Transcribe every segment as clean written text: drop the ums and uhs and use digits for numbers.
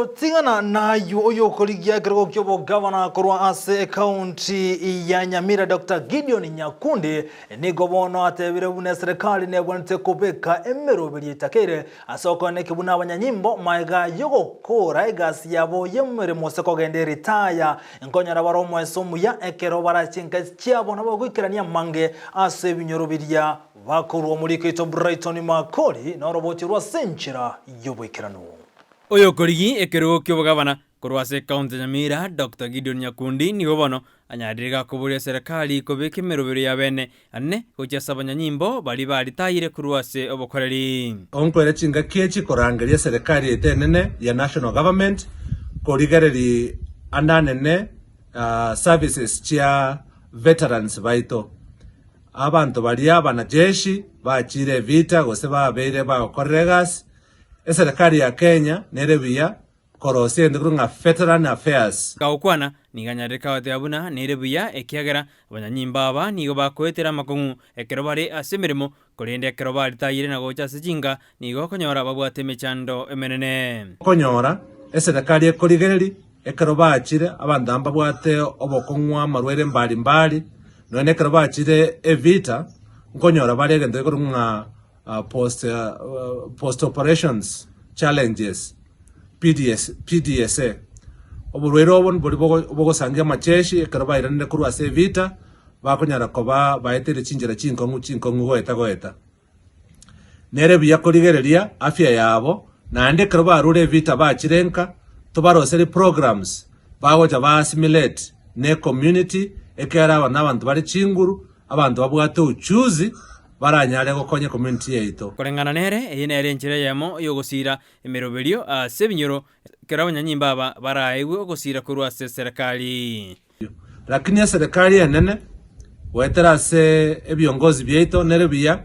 tingana na oyo koligia kirgo kyobo governor korwa ase county ya Nyamira Dr. Gideon Nyakundi ni gobono atebire bune serikali ne bonte kubeka emerobiri itakere asoko ne kibuna abanyanyimbo maiga yogo kora egasi yabo yemere moseko gende retire nkonyara baromo esomu ya ekero barachinga cyabo nabo gwikirania mange ase binyorobiria bakuru muri kito Brighton Makori na roboti rwa senchira yobwikirano Oyo korigi ekero kyo gavana korwase county Nyamira Dr. Gideon Nyakundi ni gobono anyadiriga kuburia serikali kobeke merobero ya bene anne gochasa abanyanyimbo bali tayire kurwase obokoreri onkwere chinga kechi korangeria serikali etenene ya national government korigereri andanene services chia veterans baito abantu bali abanajeshi bachire vita gose babeire bakoregas serikali ya Kenya nerebiya korose ndurunga veteran affairs kaukwana niganyareka wateabuna nerebiya ekiagera abanyanyimba aba nigo bakoetera makungu ekero bari asemeremo korende ekero bari tayire na gocha sijinga nigo konyora babwate mechando emenene konyora serikali ekorigereri ekero bachire abandamba bwate obokongwa marwere mbali none ekero bachire evita nkonyora bari egende korunga post operations challenges PDSA oburwero obon buri bogo sangia macheshi ekero bairane kurwa se vita bakonyara koba baetere chinjira chinkongu goeta nere biya korigereria afya yabo nande ekero barure vita bachirenka tobaroseri programs bagoja ba assimilate ne community ekera abantu bari chinguru abantu babwate uchuzi baranyare gokonya community yeito korengana nere eyene erenchire yamo yogosira emeroberio sebinyoro kera abanyanyimba aba baraewe ogosira kurwa se serikali lakini serikali enene wetera se ebiongozi byeito nerebiya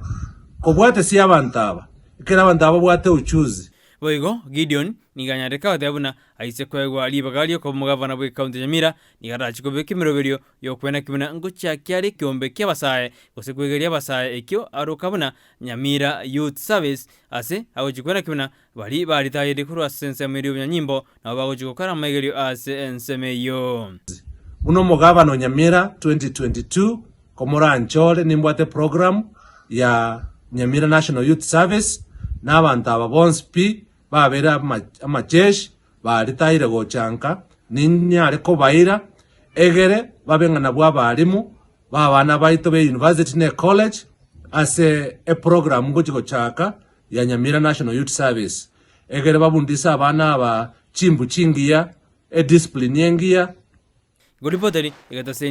kobwate si abantu aba kera abantu aba bwate uchuzi boigo Gideon niganyareka wateabuna aise kwegwa libagalio ko mugavana bwe county Nyamira nigarachi ko beke meroberio yokwena kibuna ngocha kyari kyombe kyabasaye gosekwegeria basaye ekyo arokabuna Nyamira Youth Service ase agojikwena kibuna bali tayire kurwa sense merio nyanyimbo na bagojikokara maegerio ase ensemeyo uno mugavana Nyamira 2022 komora anchole nimbwate program ya Nyamira National Youth Service n'abantu ababonspi babera amajeshi bali tayire gochanka ninyare ko bayira egere babengana bwa balimu babana baito be university ne college ase a program ngochiko chaka ya Nyamira National Youth Service egere babundisa abana aba chimbu chingia discipline yengia golipoteri igatase